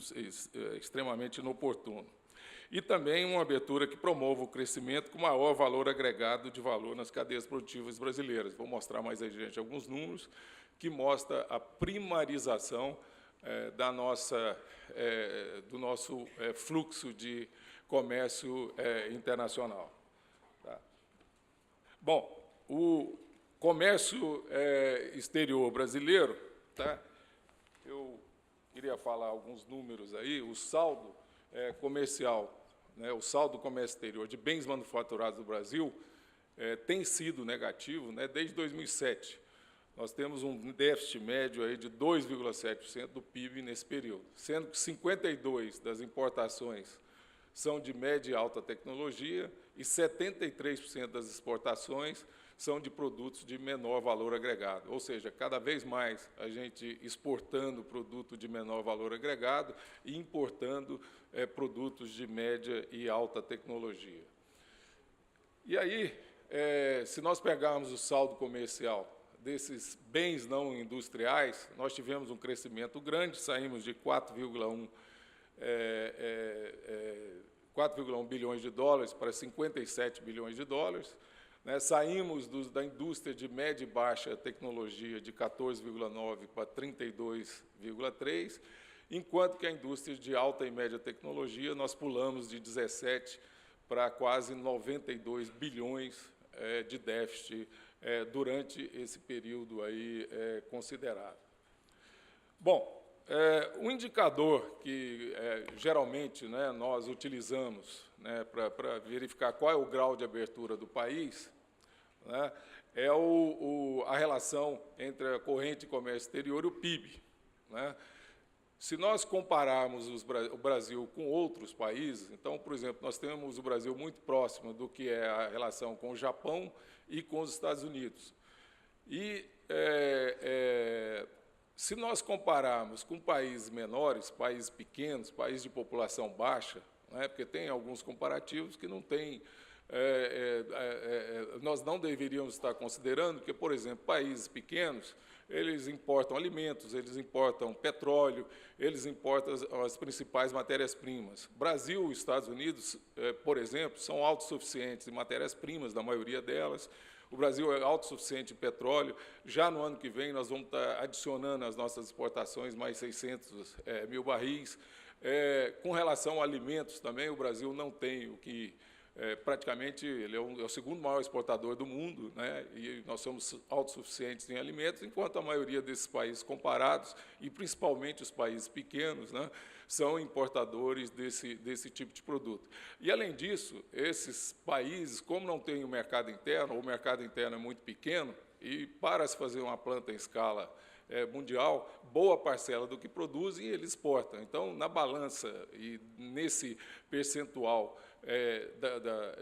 extremamente inoportuno. E também uma abertura que promova o crescimento com maior valor agregado de valor nas cadeias produtivas brasileiras. Vou mostrar mais adiante alguns números que mostram a primarização do nosso fluxo de comércio internacional. Tá? Bom, o comércio exterior brasileiro, tá? Eu queria falar alguns números aí. O saldo comercial, né, o saldo do comércio exterior de bens manufaturados do Brasil tem sido negativo, né, desde 2007. Nós temos um déficit médio aí de 2,7% do PIB nesse período, sendo que 52% das importações são de média e alta tecnologia e 73% das exportações são de produtos de menor valor agregado. Ou seja, cada vez mais a gente exportando produto de menor valor agregado e importando produtos de média e alta tecnologia. E aí, se nós pegarmos o saldo comercial desses bens não industriais, nós tivemos um crescimento grande, saímos de 4,1 bilhões de dólares para 57 bilhões de dólares, né? Saímos da indústria de média e baixa tecnologia de 14,9 para 32,3, enquanto que a indústria de alta e média tecnologia nós pulamos de 17 para quase 92 bilhões de déficit durante esse período aí considerado. Bom, um indicador que geralmente, né, nós utilizamos, né, para verificar qual é o grau de abertura do país, né, é a relação entre a corrente de comércio exterior e o PIB. Né? Se nós compararmos o Brasil com outros países, então, por exemplo, nós temos o Brasil muito próximo do que é a relação com o Japão e com os Estados Unidos. E se nós compararmos com países menores, países pequenos, países de população baixa, né, porque tem alguns comparativos que não tem, nós não deveríamos estar considerando que, por exemplo, países pequenos, eles importam alimentos, eles importam petróleo, eles importam as principais matérias-primas. Brasil e Estados Unidos, por exemplo, são autossuficientes em matérias-primas, da maioria delas. O Brasil é autossuficiente em petróleo. Já no ano que vem, nós vamos estar adicionando às nossas exportações mais 600 mil barris. Com relação a alimentos também, o Brasil não tem o que... praticamente, ele é o segundo maior exportador do mundo, né? E nós somos autossuficientes em alimentos, enquanto a maioria desses países comparados, e principalmente os países pequenos, né, são importadores desse tipo de produto. E, além disso, esses países, como não têm o mercado interno, ou o mercado interno é muito pequeno, e para se fazer uma planta em escala mundial, boa parcela do que produzem eles exportam. Então, na balança e nesse percentual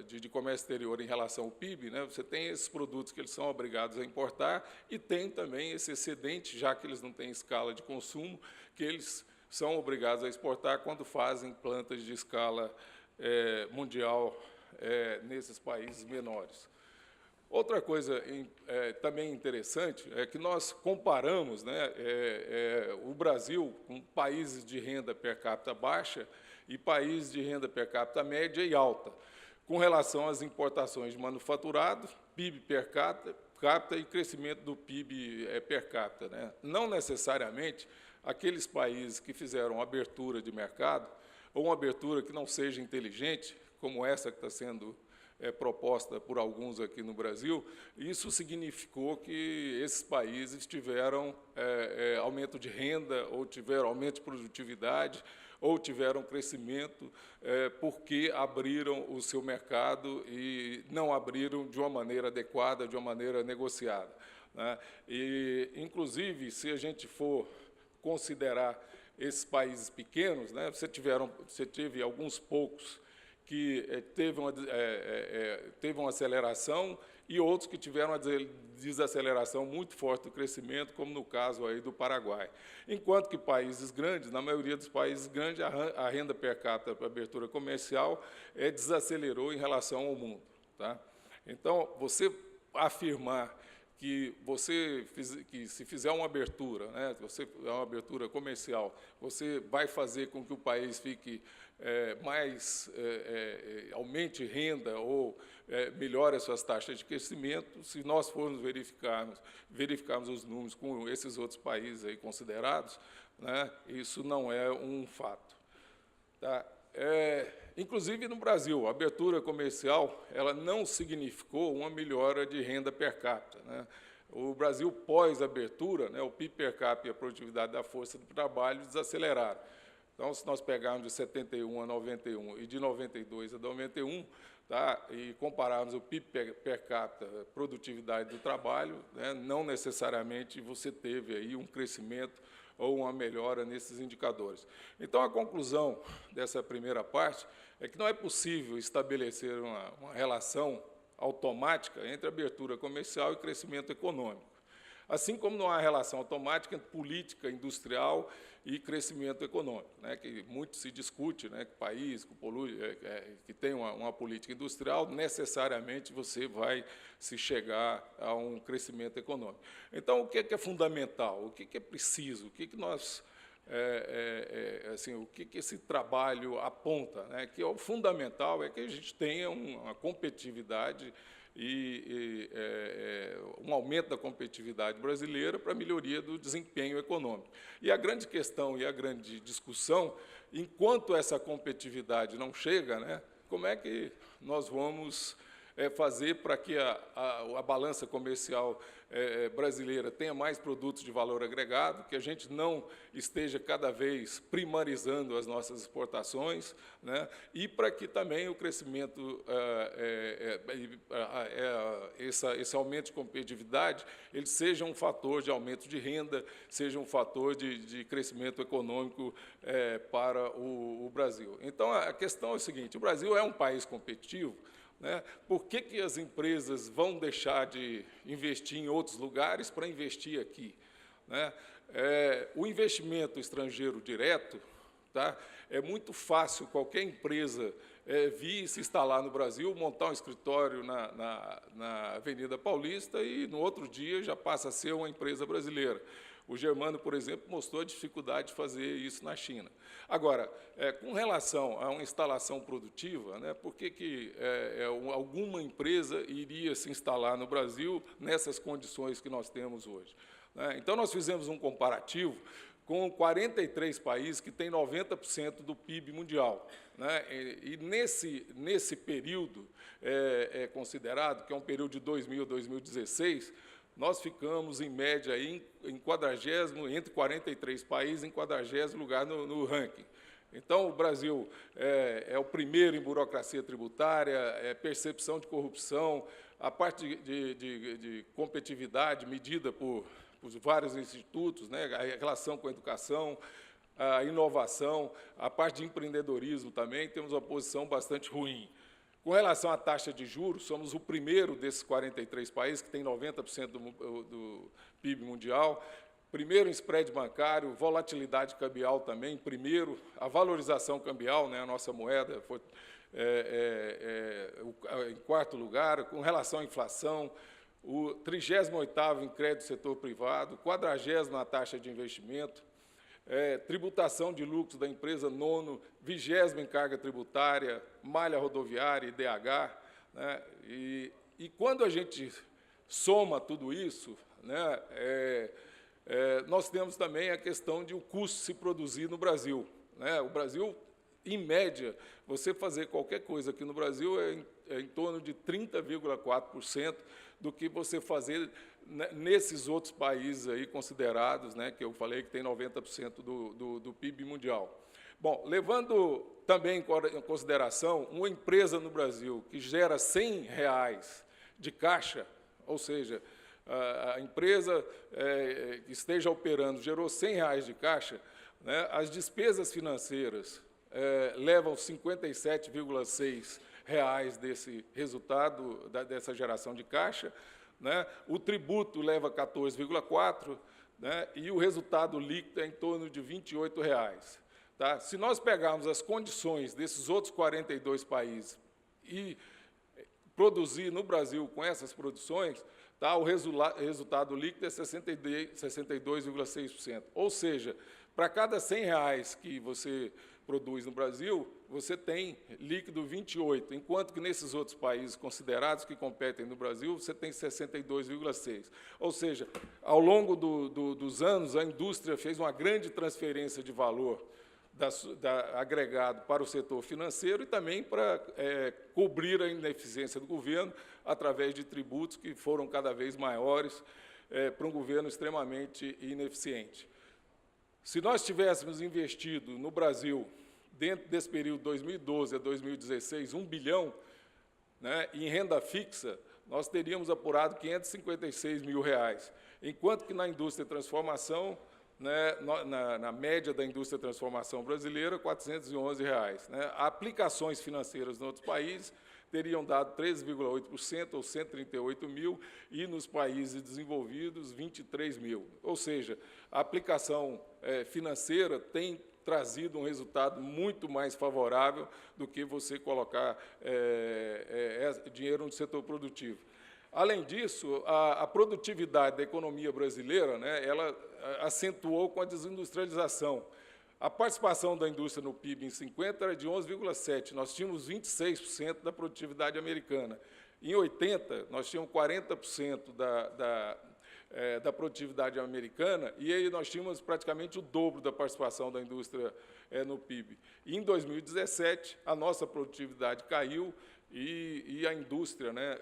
de comércio exterior em relação ao PIB, né, você tem esses produtos que eles são obrigados a importar e tem também esse excedente, já que eles não têm escala de consumo, que eles são obrigados a exportar quando fazem plantas de escala mundial nesses países menores. Outra coisa também interessante é que nós comparamos, né, o Brasil com países de renda per capita baixa e países de renda per capita média e alta, com relação às importações de manufaturado, PIB per capita e crescimento do PIB per capita. Né? Não necessariamente aqueles países que fizeram abertura de mercado, ou uma abertura que não seja inteligente, como essa que está sendo proposta por alguns aqui no Brasil, isso significou que esses países tiveram aumento de renda, ou tiveram aumento de produtividade, ou tiveram crescimento porque abriram o seu mercado e não abriram de uma maneira adequada, de uma maneira negociada. Né? E, inclusive, se a gente for considerar esses países pequenos, né, você teve alguns poucos que teve uma aceleração e outros que tiveram uma desaceleração muito forte do crescimento, como no caso aí do Paraguai. Enquanto que países grandes, na maioria dos países grandes, a renda per capita para abertura comercial desacelerou em relação ao mundo. Tá? Então, você afirmar que se fizer uma abertura, né, se você fizer uma abertura comercial, você vai fazer com que o país fique aumente renda ou melhore as suas taxas de crescimento. Se nós formos verificarmos os números com esses outros países aí considerados, né, isso não é um fato. Tá? Inclusive no Brasil, a abertura comercial ela não significou uma melhora de renda per capita. Né? O Brasil, pós-abertura, né, o PIB per capita e a produtividade da força de trabalho desaceleraram. Então, se nós pegarmos de 71 a 91 e de 92 a 91, tá? E compararmos o PIB per capita, produtividade do trabalho, né, não necessariamente você teve aí um crescimento ou uma melhora nesses indicadores. Então, a conclusão dessa primeira parte é que não é possível estabelecer uma relação automática entre abertura comercial e crescimento econômico. Assim como não há relação automática entre política industrial e crescimento econômico, né, que muito se discute, né, que país que tem uma política industrial, necessariamente você vai se chegar a um crescimento econômico. Então, o que é fundamental? O que é preciso? O que nós... assim, o que esse trabalho aponta, né, que o fundamental é que a gente tenha uma competitividade um aumento da competitividade brasileira para a melhoria do desempenho econômico. E a grande questão e a grande discussão, enquanto essa competitividade não chega, né, como é que nós vamos fazer para que a balança comercial brasileira tenha mais produtos de valor agregado, que a gente não esteja cada vez primarizando as nossas exportações, né, e para que também o crescimento, esse aumento de competitividade, ele seja um fator de aumento de renda, seja um fator de crescimento econômico para o Brasil. Então, a questão é o seguinte: o Brasil é um país competitivo, né? Por que as empresas vão deixar de investir em outros lugares para investir aqui, né? O investimento estrangeiro direto, tá? É muito fácil qualquer empresa vir se instalar no Brasil, montar um escritório na Avenida Paulista e, no outro dia, já passa a ser uma empresa brasileira. O Germano, por exemplo, mostrou a dificuldade de fazer isso na China. Agora, com relação a uma instalação produtiva, né, por que alguma empresa iria se instalar no Brasil nessas condições que nós temos hoje, né? Então, nós fizemos um comparativo com 43 países que têm 90% do PIB mundial, né? E nesse período considerado, que é um período de 2000 a 2016, nós ficamos, em média, aí, entre 43 países, em 40º lugar no ranking. Então, o Brasil é o primeiro em burocracia tributária, percepção de corrupção, a parte de competitividade medida por vários institutos, né, a relação com a educação, a inovação, a parte de empreendedorismo também, temos uma posição bastante ruim. Com relação à taxa de juros, somos o primeiro desses 43 países que tem 90% do PIB mundial, primeiro em spread bancário, volatilidade cambial também, primeiro, a valorização cambial, né, a nossa moeda foi em quarto lugar, com relação à inflação, o 38º em crédito do setor privado, 40º na taxa de investimento, tributação de lucros da empresa, 9º, 20º em carga tributária, malha rodoviária, IDH, né? E quando a gente soma tudo isso, né, nós temos também a questão de o custo se produzir no Brasil, né? O Brasil, em média, você fazer qualquer coisa aqui no Brasil é em torno de 30,4% do que você fazer nesses outros países aí considerados, né, que eu falei que tem 90% do PIB mundial. Bom, levando também em consideração uma empresa no Brasil que gera R$100 de caixa, ou seja, a empresa que esteja operando gerou R$100 de caixa, né, as despesas financeiras levam 57,6 reais desse resultado, dessa geração de caixa, né? O tributo leva 14,4, né? E o resultado líquido é em torno de R$28. Tá? Se nós pegarmos as condições desses outros 42 países e produzir no Brasil com essas produções, tá? O resultado líquido é 62,6%. Ou seja, para cada R$100 que você produz no Brasil, você tem líquido 28, enquanto que nesses outros países considerados que competem no Brasil, você tem 62,6. Ou seja, ao longo dos anos, a indústria fez uma grande transferência de valor agregado para o setor financeiro e também para cobrir a ineficiência do governo através de tributos que foram cada vez maiores para um governo extremamente ineficiente. Se nós tivéssemos investido no Brasil, dentro desse período 2012 a 2016, 1 bilhão, né? Em renda fixa, nós teríamos apurado R$ 556 mil, enquanto que na indústria de transformação, né, na média da indústria de transformação brasileira, R$ 411. Né? Aplicações financeiras em outros países teriam dado 13,8%, ou 138 mil, e nos países desenvolvidos, 23 mil. Ou seja, a aplicação financeira tem trazido um resultado muito mais favorável do que você colocar dinheiro no setor produtivo. Além disso, a produtividade da economia brasileira, né, ela acentuou com a desindustrialização. A participação da indústria no PIB em 50 era de 11,7%. Nós tínhamos 26% da produtividade americana. Em 80, nós tínhamos 40% da produtividade americana, e aí nós tínhamos praticamente o dobro da participação da indústria no PIB. E, em 2017, a nossa produtividade caiu, e a indústria, né,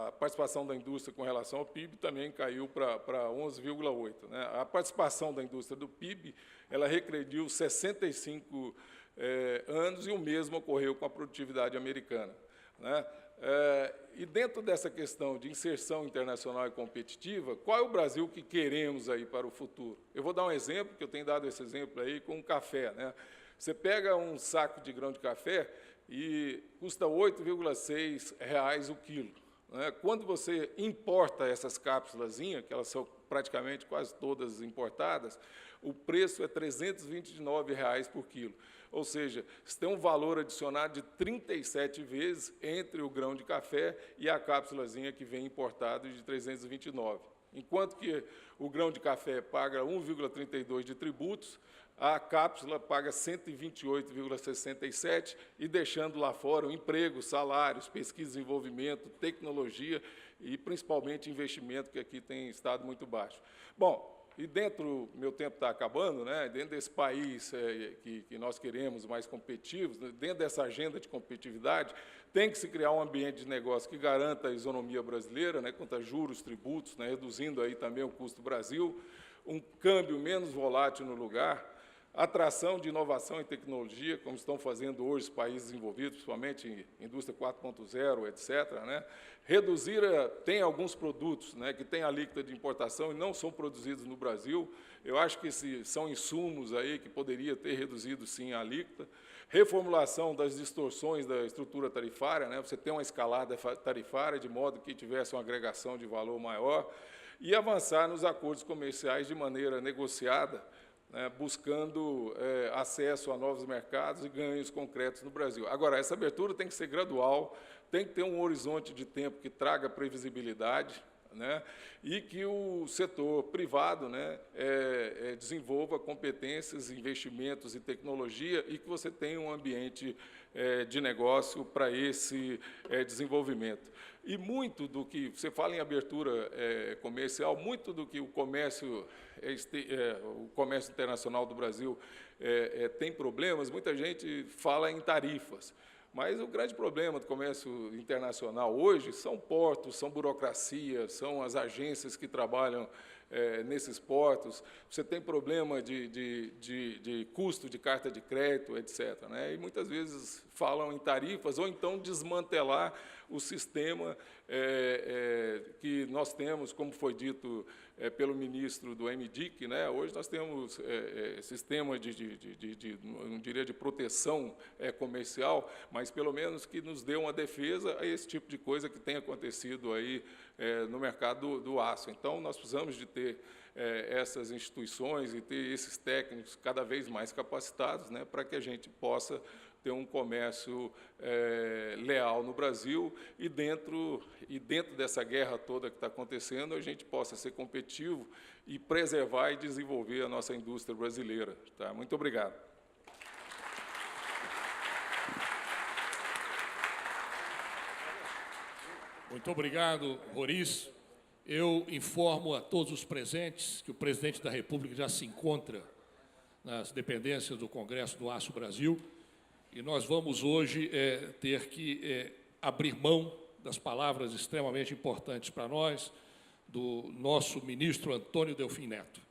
a participação da indústria com relação ao PIB também caiu para 11,8%. Né? A participação da indústria do PIB, ela regrediu 65 anos, e o mesmo ocorreu com a produtividade americana. Né? E dentro dessa questão de inserção internacional e competitiva, qual é o Brasil que queremos aí para o futuro? Eu vou dar um exemplo, que eu tenho dado esse exemplo aí com o café. Né? Você pega um saco de grão de café e custa R$ 8,6 o quilo. Né? Quando você importa essas cápsulas, que elas são praticamente quase todas importadas, o preço é R$ 329 por quilo. Ou seja, você tem um valor adicionado de 37 vezes entre o grão de café e a cápsulazinha que vem importado de 329. Enquanto que o grão de café paga 1,32 de tributos, a cápsula paga 128,67, e deixando lá fora o emprego, salários, pesquisa e desenvolvimento, tecnologia e, principalmente, investimento, que aqui tem estado muito baixo. Bom, e dentro, meu tempo está acabando, né, dentro desse país que nós queremos mais competitivos, dentro dessa agenda de competitividade, tem que se criar um ambiente de negócio que garanta a isonomia brasileira, né, quanto a juros, tributos, né, reduzindo aí também o custo do Brasil, um câmbio menos volátil no lugar, atração de inovação e tecnologia, como estão fazendo hoje os países desenvolvidos, principalmente em indústria 4.0, etc. Né? Reduzir, tem alguns produtos, né, que têm alíquota de importação e não são produzidos no Brasil. Eu acho que são insumos aí que poderia ter reduzido, sim, a alíquota. Reformulação das distorções da estrutura tarifária, né? Você tem uma escalada tarifária de modo que tivesse uma agregação de valor maior, e avançar nos acordos comerciais de maneira negociada, né, buscando acesso a novos mercados e ganhos concretos no Brasil. Agora, essa abertura tem que ser gradual, tem que ter um horizonte de tempo que traga previsibilidade, né, e que o setor privado, né, desenvolva competências, investimentos e tecnologia, e que você tenha um ambiente de negócio para esse desenvolvimento. E muito do que, você fala em abertura comercial, muito do que o comércio internacional do Brasil tem problemas, muita gente fala em tarifas. Mas o grande problema do comércio internacional hoje são portos, são burocracia, são as agências que trabalham nesses portos. Você tem problema de custo de carta de crédito, etc. Né? E muitas vezes falam em tarifas, ou então desmantelar o sistema que nós temos, como foi dito pelo ministro do MDIC, né? Hoje nós temos sistema não diria de proteção comercial, mas pelo menos que nos dê uma defesa a esse tipo de coisa que tem acontecido aí no mercado do aço. Então, nós precisamos de ter essas instituições e ter esses técnicos cada vez mais capacitados, né, para que a gente possa ter um comércio leal no Brasil, e dentro dessa guerra toda que está acontecendo, a gente possa ser competitivo e preservar e desenvolver a nossa indústria brasileira. Tá? Muito obrigado. Muito obrigado, Roriz. Eu informo a todos os presentes que o presidente da República já se encontra nas dependências do Congresso do Aço Brasil, e nós vamos hoje ter que abrir mão das palavras extremamente importantes para nós, do nosso ministro Antônio Delfim Neto.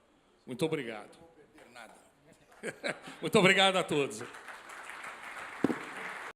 Muito obrigado. Muito obrigado a todos.